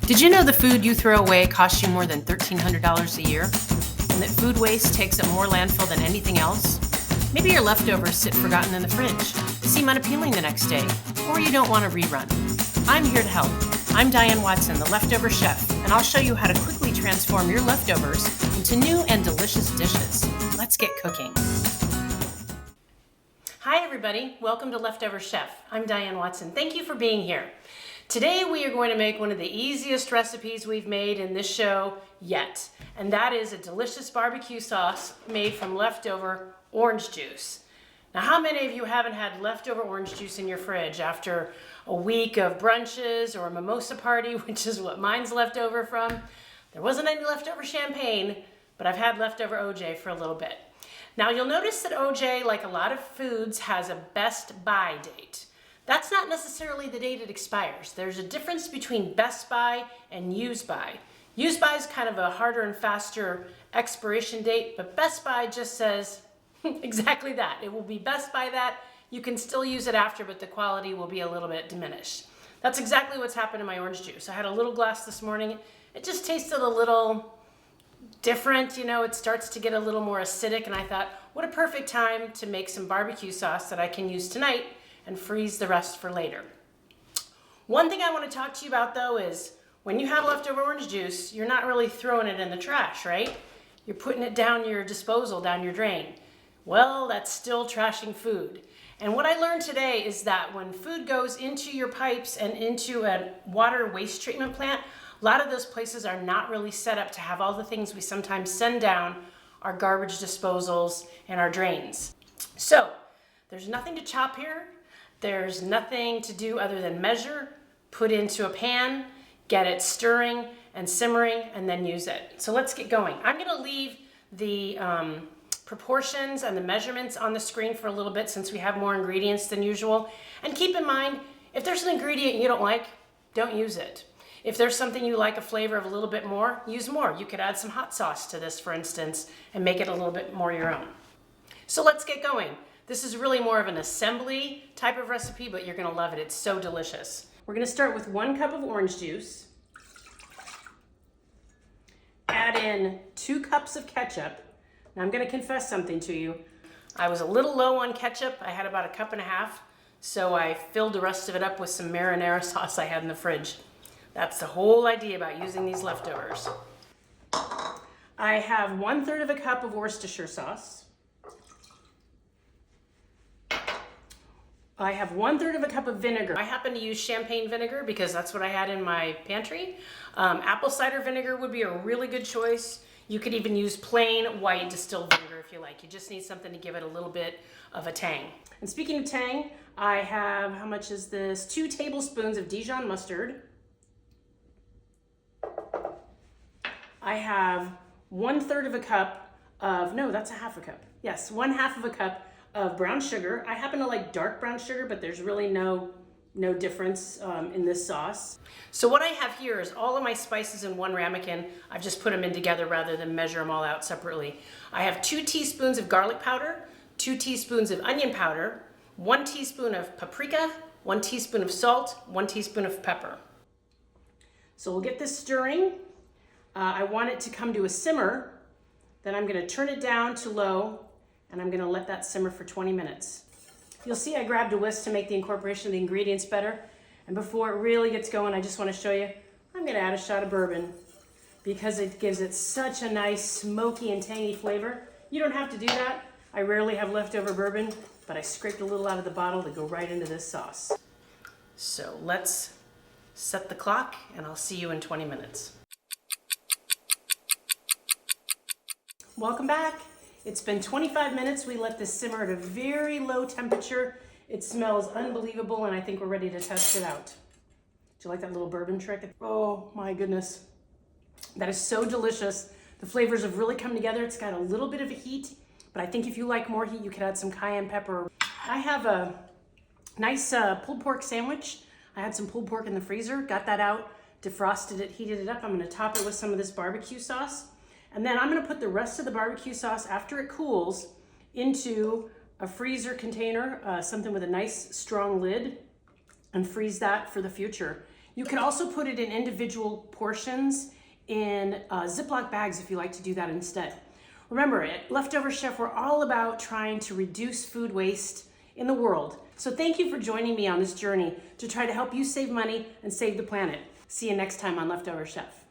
Did you know the food you throw away costs you more than $1,300 a year? And that food waste takes up more landfill than anything else? Maybe your leftovers sit forgotten in the fridge, seem unappealing the next day, or you don't want a rerun. I'm here to help. I'm Diane Watson, the leftover chef, and I'll show you how to quickly transform your leftovers into new and delicious dishes. Let's get cooking. Hi everybody, welcome to Leftover Chef. I'm Diane Watson. Thank you for being here. Today we are going to make one of the easiest recipes we've made in this show yet, and that is a delicious barbecue sauce made from leftover orange juice. Now, how many of you haven't had leftover orange juice in your fridge after a week of brunches or a mimosa party, which is what mine's left over from? There wasn't any leftover champagne, but I've had leftover OJ for a little bit. Now, you'll notice that OJ, like a lot of foods, has a best by date. That's not necessarily the date it expires. There's a difference between best by and use by. Use by is kind of a harder and faster expiration date, but best by just says exactly that. It will be best by that. You can still use it after, but the quality will be a little bit diminished. That's exactly what's happened to my orange juice. I had a little glass this morning. It just tasted a little different, it starts to get a little more acidic, and I thought, what a perfect time to make some barbecue sauce that I can use tonight and freeze the rest for later. One thing I want to talk to you about though is when you have leftover orange juice, you're not really throwing it in the trash, right? You're putting it down your disposal, down your drain. Well, that's still trashing food. And what I learned today is that when food goes into your pipes and into a water waste treatment plant, a lot of those places are not really set up to have all the things we sometimes send down our garbage disposals and our drains. So there's nothing to chop here. There's nothing to do other than measure, put into a pan, get it stirring and simmering, and then use it. So let's get going. I'm gonna leave the proportions and the measurements on the screen for a little bit since we have more ingredients than usual. And keep in mind, if there's an ingredient you don't like, don't use it. If there's something you like a flavor of a little bit more, use more. You could add some hot sauce to this, for instance, and make it a little bit more your own. So let's get going. This is really more of an assembly type of recipe, but you're gonna love it. It's so delicious. We're gonna start with 1 cup of orange juice. Add in 2 cups of ketchup. Now I'm gonna confess something to you. I was a little low on ketchup. I had about 1.5 cups, so I filled the rest of it up with some marinara sauce I had in the fridge. That's the whole idea about using these leftovers. I have 1/3 cup of Worcestershire sauce. I have 1/3 cup of vinegar. I happen to use champagne vinegar because that's what I had in my pantry. Apple cider vinegar would be a really good choice. You could even use plain white distilled vinegar if you like. You just need something to give it a little bit of a tang. And speaking of tang, I have, how much is this? 2 tablespoons of Dijon mustard. I have 1/3 cup of, no, that's 1/2 cup. Yes, 1/2 cup of brown sugar. I happen to like dark brown sugar, but there's really no difference in this sauce. So what I have here is all of my spices in one ramekin. I've just put them in together rather than measure them all out separately. I have 2 teaspoons of garlic powder, 2 teaspoons of onion powder, 1 teaspoon of paprika, 1 teaspoon of salt, 1 teaspoon of pepper. So we'll get this stirring. I want it to come to a simmer. Then I'm gonna turn it down to low, and I'm gonna let that simmer for 20 minutes. You'll see I grabbed a whisk to make the incorporation of the ingredients better. And before it really gets going, I just wanna show you, I'm gonna add a shot of bourbon because it gives it such a nice smoky and tangy flavor. You don't have to do that. I rarely have leftover bourbon, but I scraped a little out of the bottle to go right into this sauce. So let's set the clock and I'll see you in 20 minutes. Welcome back. It's been 25 minutes. We let this simmer at a very low temperature. It smells unbelievable, and I think we're ready to test it out. Do you like that little bourbon trick? Oh my goodness. That is so delicious. The flavors have really come together. It's got a little bit of a heat, but I think if you like more heat, you could add some cayenne pepper. I have a nice pulled pork sandwich. I had some pulled pork in the freezer, got that out, defrosted it, heated it up. I'm gonna top it with some of this barbecue sauce. And then I'm gonna put the rest of the barbecue sauce after it cools into a freezer container, something with a nice strong lid, and freeze that for the future. You can also put it in individual portions in Ziploc bags if you like to do that instead. Remember, at Leftover Chef, we're all about trying to reduce food waste in the world. So thank you for joining me on this journey to try to help you save money and save the planet. See you next time on Leftover Chef.